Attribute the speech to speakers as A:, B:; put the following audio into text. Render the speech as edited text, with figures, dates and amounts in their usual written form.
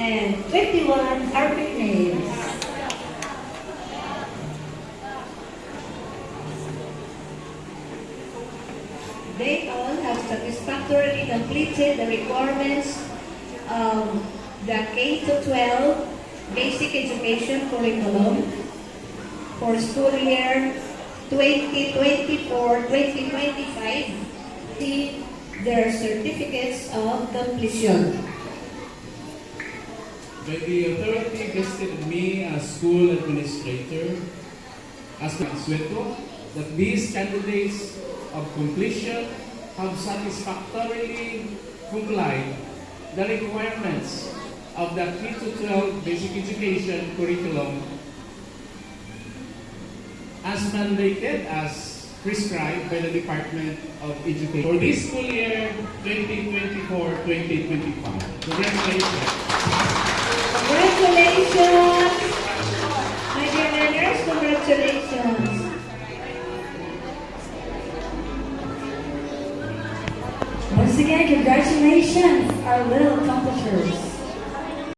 A: and 21 are females. They all have satisfactorily completed the requirements of the K-12 basic education curriculum for school year 2024-2025 with their certificates of completion.
B: By the authority vested in me as school administrator, as Sweto, that these candidates of completion have satisfactorily complied the requirements of the K-12 basic education curriculum as mandated, as prescribed by the Department of Education for this school year 2024-2025. Congratulations!
A: Congratulations! My dear learners, congratulations!
C: Once again, congratulations, our little accomplishers.